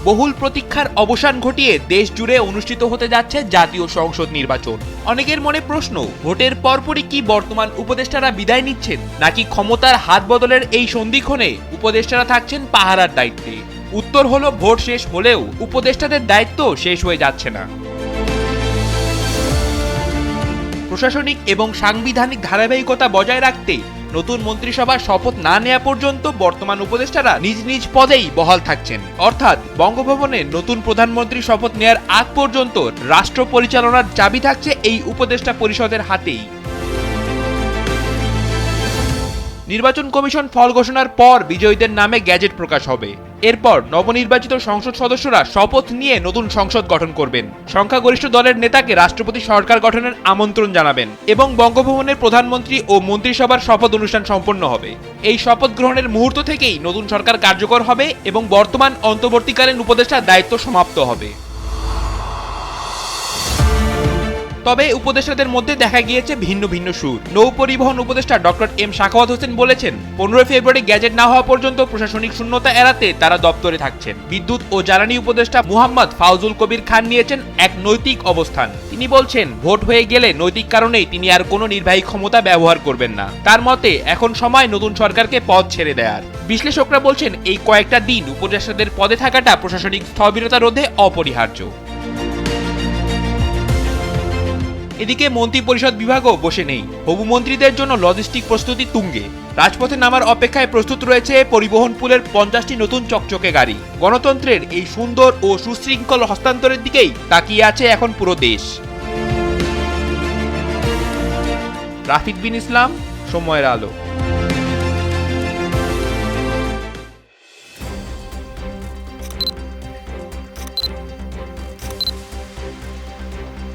বহুল প্রতীক্ষার অবসান ঘটিয়ে দেশ জুড়ে অনুষ্ঠিত হতে যাচ্ছে জাতীয় সংসদ নির্বাচন। অনেকের মনে প্রশ্ন, ভোটের পরপরই কি বর্তমান উপদেষ্টারা বিদায় নিচ্ছেন, নাকি ক্ষমতার হাত বদলের এই সন্ধিক্ষণে উপদেষ্টারা থাকছেন পাহারার দায়িত্বে? উত্তর হলো, ভোট শেষ হলেও উপদেষ্টাদের দায়িত্ব শেষ হয়ে যাচ্ছে না। প্রশাসনিক এবং সাংবিধানিক ধারাবাহিকতা বজায় রাখতে নতুন মন্ত্রিসভার শপথ না নেওয়া পর্যন্ত বর্তমান উপদেষ্টারা নিজ নিজ পদেই বহাল থাকছেন। অর্থাৎ বঙ্গভবনে নতুন প্রধানমন্ত্রী শপথ নেওয়ার আগ পর্যন্ত রাষ্ট্র পরিচালনার চাবি থাকছে এই উপদেষ্টা পরিষদের হাতেই। নির্বাচন কমিশন ফল ঘোষণার পর বিজয়ীদের নামে গ্যাজেট প্রকাশ হবে। এরপর নবনির্বাচিত সংসদ সদস্যরা শপথ নিয়ে নতুন সংসদ গঠন করবেন, সংখ্যাগরিষ্ঠ দলের নেতাকে রাষ্ট্রপতি সরকার গঠনের আমন্ত্রণ জানাবেন এবং বঙ্গভবনের প্রধানমন্ত্রী ও মন্ত্রিসভার শপথ অনুষ্ঠান সম্পন্ন হবে। এই শপথ গ্রহণের মুহূর্ত থেকেই নতুন সরকার কার্যকর হবে এবং বর্তমান অন্তর্বর্তীকালীন উপদেষ্টার দায়িত্ব সমাপ্ত হবে। তবে উপদেষ্টাদের মধ্যে দেখা গিয়েছে ভিন্ন ভিন্ন সুর। নৌ পরিবহন উপদেষ্টা ডক্টর এম শাখাওয়াত হোসেন বলেছেন, 15 ফেব্রুয়ারি গ্যাজেট না হওয়া পর্যন্ত প্রশাসনিক শূন্যতা এড়াতে তারা দপ্তরে থাকছেন। বিদ্যুৎ ও জ্বালানি উপদেষ্টা মুহাম্মদ ফাউজুল কবির খান নিয়েছেন এক নৈতিক অবস্থান। তিনি বলছেন, ভোট হয়ে গেলে নৈতিক কারণেই তিনি আর কোনো নির্বাহী ক্ষমতা ব্যবহার করবেন না। তার মতে এখন সময় নতুন সরকারকে পদ ছেড়ে দেওয়ার। বিশ্লেষকরা বলছেন, এই কয়েকটা দিন উপদেষ্টাদের পদে থাকাটা প্রশাসনিক স্থবিরতা রোধে অপরিহার্য। এদিকে মন্ত্রী পরিষদ বিভাগও বসে নেই। হবু মন্ত্রীদের জন্য লজিস্টিক প্রস্তুতি তুঙ্গে। রাজপথে নামার অপেক্ষায় প্রস্তুত রয়েছে পরিবহন পুলের 50টি নতুন চকচকে গাড়ি। গণতন্ত্রের এই সুন্দর ও সুশৃঙ্খল হস্তান্তরের দিকেই তাকিয়ে আছে এখন পুরো দেশ। রাফিদ বিন ইসলাম, সময়ের আলো।